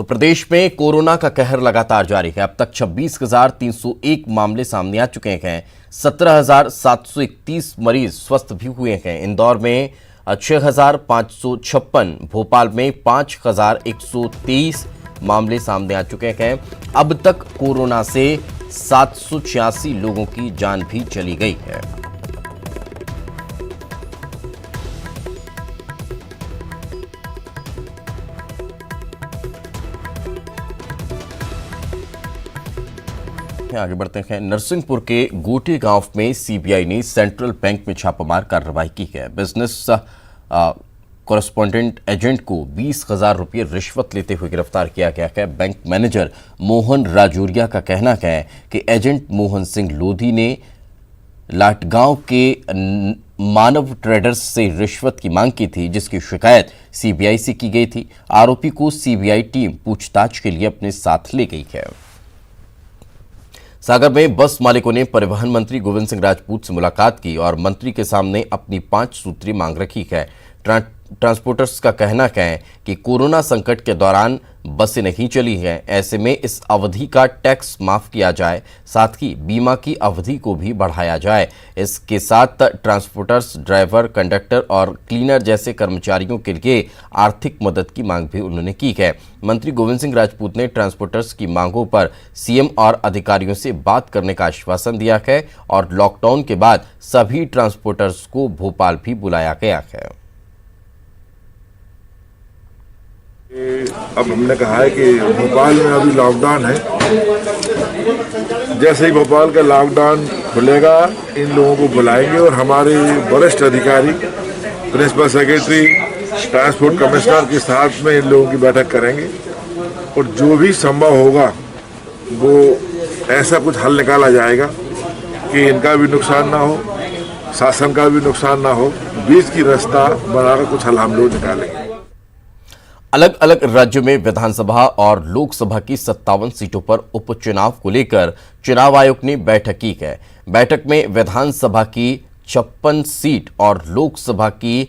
तो प्रदेश में कोरोना का कहर लगातार जारी है। अब तक 26,301 मामले सामने आ चुके हैं। 17,731 मरीज स्वस्थ भी हुए हैं। इंदौर में 6,556, भोपाल में 5,123 मामले सामने आ चुके हैं। अब तक कोरोना से 786 लोगों की जान भी चली गई है। आगे बढ़ते हैं। नरसिंहपुर के गोटी गांव में सीबीआई ने सेंट्रल बैंक में छापामार कार्रवाई की है। बिजनेस कॉरेस्पॉन्डेंट एजेंट को 20,000 रुपये रिश्वत लेते हुए गिरफ्तार किया गया है। बैंक मैनेजर मोहन राजौरिया का कहना है कि एजेंट मोहन सिंह लोधी ने लाटगांव के मानव ट्रेडर्स से रिश्वत की मांग की थी, जिसकी शिकायत सीबीआई से की गई थी। आरोपी को सीबीआई टीम पूछताछ के लिए अपने साथ ले गई है। सागर में बस मालिकों ने परिवहन मंत्री गोविंद सिंह राजपूत से मुलाकात की और मंत्री के सामने अपनी 5 सूत्री मांग रखी है। ट्रांसपोर्टर्स का कहना है कि कोरोना संकट के दौरान बसें नहीं चली हैं, ऐसे में इस अवधि का टैक्स माफ किया जाए, साथ ही बीमा की अवधि को भी बढ़ाया जाए। इसके साथ ट्रांसपोर्टर्स, ड्राइवर, कंडक्टर और क्लीनर जैसे कर्मचारियों के लिए आर्थिक मदद की मांग भी उन्होंने की है। मंत्री गोविंद सिंह राजपूत ने ट्रांसपोर्टर्स की मांगों पर सीएम और अधिकारियों से बात करने का आश्वासन दिया है और लॉकडाउन के बाद सभी ट्रांसपोर्टर्स को भोपाल भी बुलाया गया है। अब हमने कहा है कि भोपाल में अभी लॉकडाउन है। जैसे ही भोपाल का लॉकडाउन खुलेगा, इन लोगों को बुलाएंगे और हमारे वरिष्ठ अधिकारी, प्रिंसिपल सेक्रेटरी, ट्रांसपोर्ट कमिश्नर के साथ में इन लोगों की बैठक करेंगे और जो भी संभव होगा वो ऐसा कुछ हल निकाला जाएगा कि इनका भी नुकसान ना हो, शासन का भी नुकसान ना हो। बीच की रास्ता बनाकर कुछ हल हम लोग निकालेंगे। अलग अलग राज्यों में विधानसभा और लोकसभा की 57 सीटों पर उपचुनाव को लेकर चुनाव आयोग ने बैठक की है। बैठक में विधानसभा की 56 सीट और लोकसभा की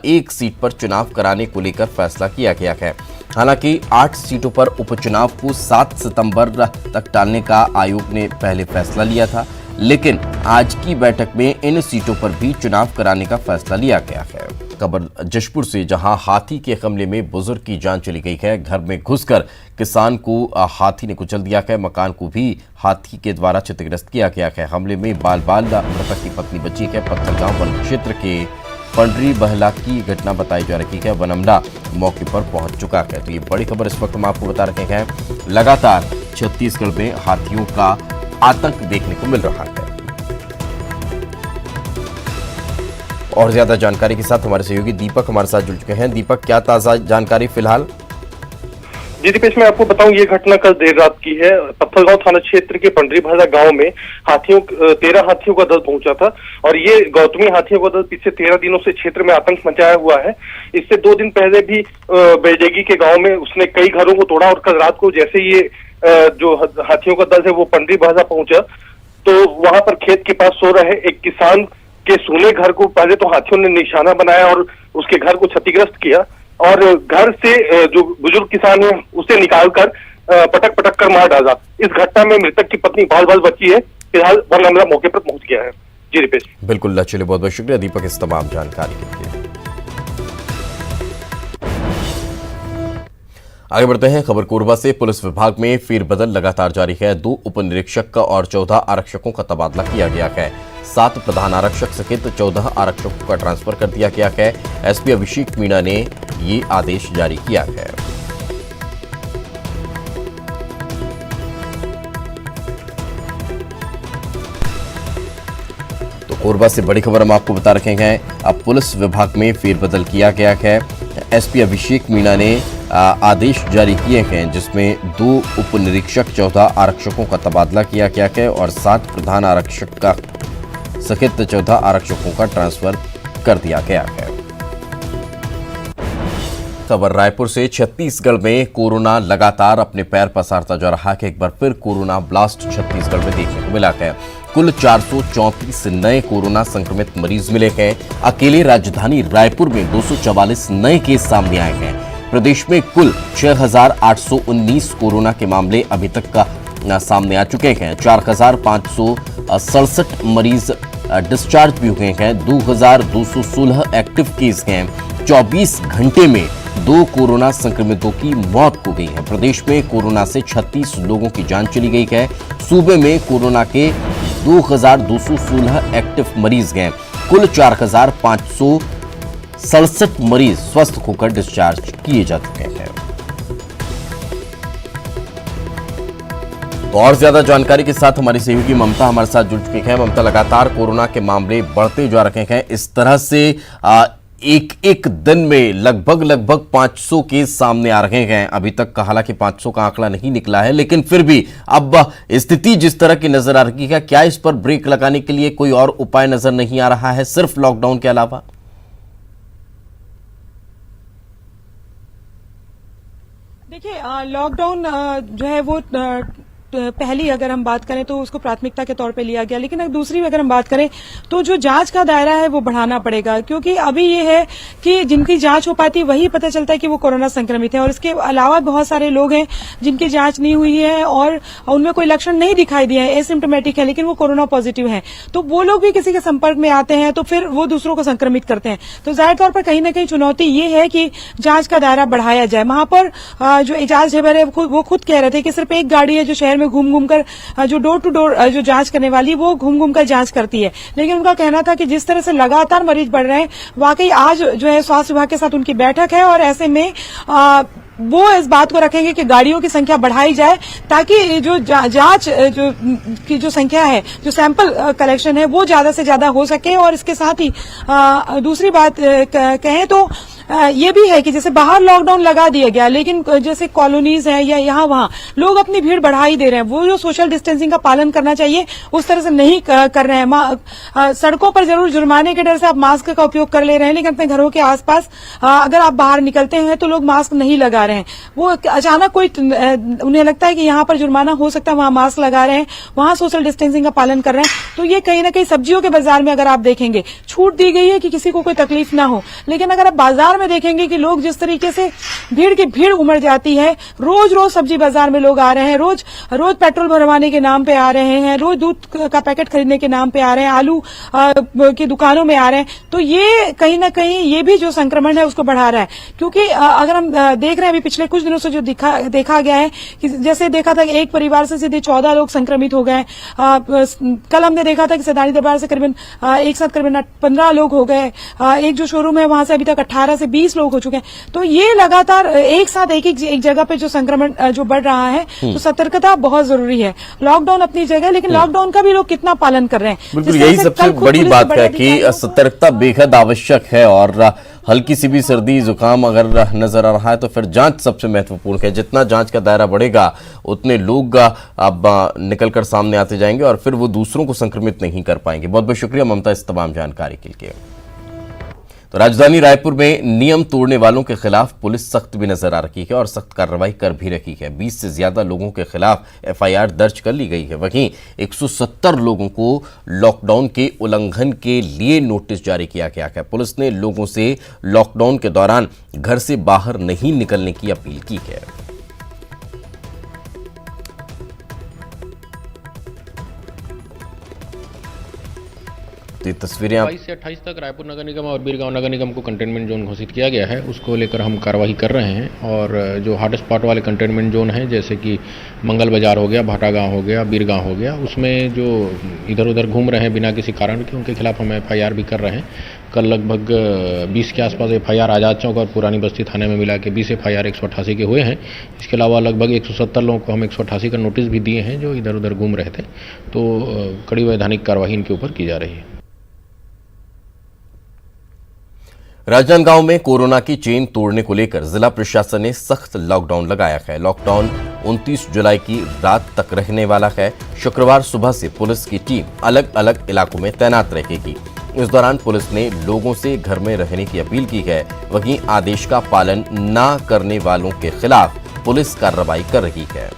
1 सीट पर चुनाव कराने को लेकर फैसला किया गया है। हालांकि 8 सीटों पर उपचुनाव को 7 सितंबर तक टालने का आयोग ने पहले फैसला लिया था, लेकिन आज की बैठक में इन सीटों पर भी चुनाव कराने का फैसला लिया गया है। खबर जशपुर से, जहां हाथी के हमले में बुजुर्ग की जान चली गई है। घर में घुसकर किसान को हाथी ने कुचल दिया है। मकान को भी हाथी के द्वारा क्षतिग्रस्त किया गया है। हमले में बाल मृतक की पत्नी बची है। पत्थलगांव वन क्षेत्र के पंडरी बहला की घटना बताई जा रही है। वनमला मौके पर पहुंच चुका है। तो ये बड़ी खबर इस वक्त हम आपको बता रहे हैं। लगातार छत्तीसगढ़ में हाथियों का आतंक देखने को मिल रहा है। और ज्यादा जानकारी के साथ हमारे सहयोगी दीपक हमारे साथ जुड़ चुके हैं। दीपक, क्या ताजा जानकारी फिलहाल? जी दीपेश, मैं आपको बताऊं, ये घटना कल देर रात की है। पत्थलगांव थाना क्षेत्र के पंडरी भाला गांव में 13 हाथियों का दल पहुंचा था और ये गौतमी हाथियों का दल पिछले 13 दिनों से क्षेत्र में आतंक मचाया हुआ है। इससे 2 दिन पहले भी बेजेगी के गाँव में उसने कई घरों को तोड़ा और कल रात को जैसे ये जो हाथियों का दल है वो पंडरी भाला पहुंचा तो वहां पर खेत के पास सो रहे एक किसान के सोने घर को पहले तो हाथियों ने निशाना बनाया और उसके घर को क्षतिग्रस्त किया और घर से जो बुजुर्ग किसान है उसे निकालकर पटक पटक कर मार डाला। इस घटना में मृतक की पत्नी बाल बची है। फिलहाल वन अमला मौके पर पहुंच गया है। जी रिपेश। बिल्कुल, चलिए, बहुत बहुत शुक्रिया दीपक इस तमाम जानकारी के लिए। आगे बढ़ते हैं। खबर कोरबा से, पुलिस विभाग में फेरबदल लगातार जारी है। 2 उप निरीक्षक का और 14 आरक्षकों का तबादला किया गया है। 7 प्रधान आरक्षक सहित 14 आरक्षकों का ट्रांसफर कर दिया गया है। एसपी अभिषेक मीणा ने ये आदेश जारी किया है। तो कोरबा से बड़ी खबर हम आपको बता रहे हैं। अब पुलिस विभाग में फेरबदल किया गया है। एसपी अभिषेक मीणा ने आदेश जारी किए हैं, जिसमें 2 उप निरीक्षक, 14 आरक्षकों का तबादला किया गया है और 7 प्रधान आरक्षक का सहित 14 आरक्षकों का ट्रांसफर कर दिया गया है। खबर रायपुर से, छत्तीसगढ़ में कोरोना लगातार अपने पैर पसारता जा रहा है। एक बार फिर कोरोना ब्लास्ट छत्तीसगढ़ में देखने को मिला है। कुल 434 नए कोरोना संक्रमित मरीज मिले हैं। अकेले राजधानी रायपुर में 244 नए केस सामने आए हैं। प्रदेश में कुल 6,819 कोरोना के मामले अभी तक का सामने आ चुके हैं। 4,567 मरीज डिस्चार्ज भी हुए हैं। 2,216 एक्टिव केस हैं। 24 घंटे में 2 कोरोना संक्रमितों की मौत हो गई है। प्रदेश में कोरोना से 36 लोगों की जान चली गई है। सूबे में कोरोना के 2,216 एक्टिव मरीज हैं। कुल 4,567 मरीज स्वस्थ होकर डिस्चार्ज किए जा चुके हैं। और ज्यादा जानकारी के साथ हमारी सहयोगी ममता हमारे साथ जुड़ चुकी है। ममता, लगातार कोरोना के मामले बढ़ते जा रहे हैं। इस तरह से एक दिन में लगभग 500 केस सामने आ रहे हैं। अभी तक का हालांकि 500 का आंकड़ा नहीं निकला है, लेकिन फिर भी अब स्थिति जिस तरह की नजर आ रही है, क्या इस पर ब्रेक लगाने के लिए कोई और उपाय नजर नहीं आ रहा है सिर्फ लॉकडाउन के अलावा? देखिए, लॉकडाउन जो है वो पहली अगर हम बात करें तो उसको प्राथमिकता के तौर पे लिया गया, लेकिन दूसरी अगर हम बात करें तो जो जांच का दायरा है वो बढ़ाना पड़ेगा, क्योंकि अभी ये है कि जिनकी जांच हो पाती वही पता चलता है कि वो कोरोना संक्रमित है, और इसके अलावा बहुत सारे लोग हैं जिनकी जांच नहीं हुई है और उनमें कोई लक्षण नहीं दिखाई दिए हैं, एसिम्प्टोमेटिक है, लेकिन वो कोरोना पॉजिटिव है। तो वो लोग भी किसी के संपर्क में आते हैं तो फिर वो दूसरों को संक्रमित करते हैं। तो जाहिर तौर पर कहीं ना कहीं चुनौती ये है कि जांच का दायरा बढ़ाया जाए। वहां पर जो एजाज ढेबर है वो खुद कह रहे थे कि सिर्फ एक गाड़ी है जो शहर में घूम कर जो डोर टू डोर जो जांच करने वाली वो घूम कर जांच करती है, लेकिन उनका कहना था कि जिस तरह से लगातार मरीज बढ़ रहे हैं, वाकई आज जो है स्वास्थ्य विभाग के साथ उनकी बैठक है और ऐसे में वो इस बात को रखेंगे कि गाड़ियों की संख्या बढ़ाई जाए, ताकि जो जांच की जो संख्या है, जो सैंपल कलेक्शन है वो ज्यादा से ज्यादा हो सके। और इसके साथ ही दूसरी बात कहें तो ये भी है कि जैसे बाहर लॉकडाउन लगा दिया गया, लेकिन जैसे कॉलोनीज हैं या यहाँ वहां लोग अपनी भीड़ बढ़ा ही दे रहे हैं। वो जो सोशल डिस्टेंसिंग का पालन करना चाहिए उस तरह से नहीं कर रहे हैं। सड़कों पर जरूर जुर्माने के डर से आप मास्क का उपयोग कर ले रहे हैं, लेकिन अपने घरों के आसपास अगर आप बाहर निकलते हैं तो लोग मास्क नहीं लगा रहे हैं। वो अचानक कोई उन्हें लगता है कि यहाँ पर जुर्माना हो सकता है, वहां मास्क लगा रहे हैं, वहां सोशल डिस्टेंसिंग का पालन कर रहे हैं। तो ये कहीं ना कहीं सब्जियों के बाजार में अगर आप देखेंगे छूट दी गई है कि किसी को कोई तकलीफ ना हो, लेकिन अगर आप बाजार में देखेंगे कि लोग जिस तरीके से भीड़ की भीड़ उमड़ जाती है, रोज रोज सब्जी बाजार में लोग आ रहे हैं, रोज पेट्रोल भरवाने के नाम पे आ रहे हैं, रोज दूध का पैकेट खरीदने के नाम पे आ रहे हैं, आलू की दुकानों में आ रहे हैं। तो ये कहीं ना कहीं ये भी जो संक्रमण है उसको बढ़ा रहा है, क्योंकि अगर हम देख रहे हैं अभी पिछले कुछ दिनों से जो देखा गया है कि जैसे देखा था कि एक परिवार से सीधे 14 लोग संक्रमित हो गए। कल हमने देखा था कि सैदानी दरबार से करीबन एक साथ करीबन 15 लोग हो गए। एक जो शोरूम है वहां से अभी तक 18 से 20 लोग हो चुके हैं। तो ये लगातार एक साथ एक जगह पे जो संक्रमण जो बढ़ रहा है, तो सतर्कता बहुत जरूरी है। लॉकडाउन अपनी जगह, लेकिन लॉकडाउन का भी लोग कितना पालन कर रहे हैं। बिल्कुल, यही सबसे बड़ी बात है कि सतर्कता बेहद आवश्यक है, और हल्की सी भी सर्दी जुकाम अगर नजर आ रहा है तो फिर जांच सबसे महत्वपूर्ण है। जितना जांच का दायरा बढ़ेगा उतने लोग अब निकलकर सामने आते जाएंगे और फिर वो दूसरों को संक्रमित नहीं कर पाएंगे। बहुत बहुत शुक्रिया ममता इस तमाम जानकारी के लिए। तो राजधानी रायपुर में नियम तोड़ने वालों के खिलाफ पुलिस सख्त भी नजर आ रही है और सख्त कार्रवाई कर भी रही है। 20 से ज्यादा लोगों के खिलाफ एफआईआर दर्ज कर ली गई है। वहीं 170 लोगों को लॉकडाउन के उल्लंघन के लिए नोटिस जारी किया गया है। पुलिस ने लोगों से लॉकडाउन के दौरान घर से बाहर नहीं निकलने की अपील की है। तो ये तस्वीरें 22 से 28 तक रायपुर नगर निगम और बीरगांव नगर निगम को कंटेनमेंट जोन घोषित किया गया है। उसको लेकर हम कार्रवाई कर रहे हैं, और जो हॉट स्पॉट वाले कंटेनमेंट जोन हैं जैसे कि मंगल बाजार हो गया, भाटागांव हो गया, बीरगांव हो गया, उसमें जो इधर उधर घूम रहे हैं बिना किसी कारण के, उनके खिलाफ हम एफआईआर भी कर रहे हैं। कल लगभग 20 के आसपास एफआईआर आजाद चौक और पुरानी बस्ती थाने में मिला के 20 एफआईआर 188 के हुए हैं। इसके अलावा लगभग 170 लोगों को हम 188 का नोटिस भी दिए हैं जो इधर उधर घूम रहे थे। तो कड़ी वैधानिक कार्रवाई इनके ऊपर की जा रही है। राजनांदगांव में कोरोना की चेन तोड़ने को लेकर जिला प्रशासन ने सख्त लॉकडाउन लगाया है। लॉकडाउन 29 जुलाई की रात तक रहने वाला है। शुक्रवार सुबह से पुलिस की टीम अलग अलग इलाकों में तैनात रहेगी। इस दौरान पुलिस ने लोगों से घर में रहने की अपील की है। वहीं आदेश का पालन न करने वालों के खिलाफ पुलिस कार्रवाई कर रही है।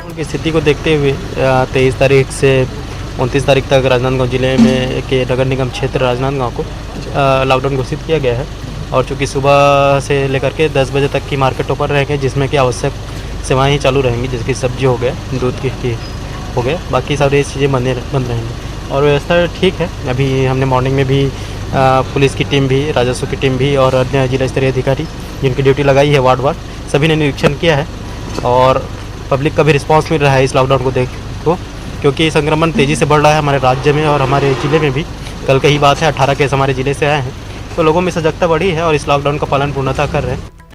उनकी स्थिति को देखते हुए 23 तारीख से 29 तारीख तक राजनांदगांव जिले में के नगर निगम क्षेत्र राजनांदगांव को लॉकडाउन घोषित किया गया है। और चूँकि सुबह से लेकर के 10 बजे तक की मार्केट ओपन रहेंगे, जिसमें कि आवश्यक सेवाएं ही चालू रहेंगी, जैसे कि सब्जी हो गया, दूध की हो गया, बाकी सारी चीज़ें बंद रहेंगी। और व्यवस्था ठीक है। अभी हमने मॉर्निंग में भी पुलिस की टीम भी, राजस्व की टीम भी और अन्य जिला स्तरीय अधिकारी जिनकी ड्यूटी लगाई है वार्ड सभी ने निरीक्षण किया है और पब्लिक का भी रिस्पांस मिल रहा है इस लॉकडाउन को क्योंकि संक्रमण तेज़ी से बढ़ रहा है हमारे राज्य में और हमारे ज़िले में भी। कल की ही बात है, 18 केस हमारे ज़िले से आए हैं, तो लोगों में सजगता बढ़ी है और इस लॉकडाउन का पालन पूर्णतः कर रहे हैं।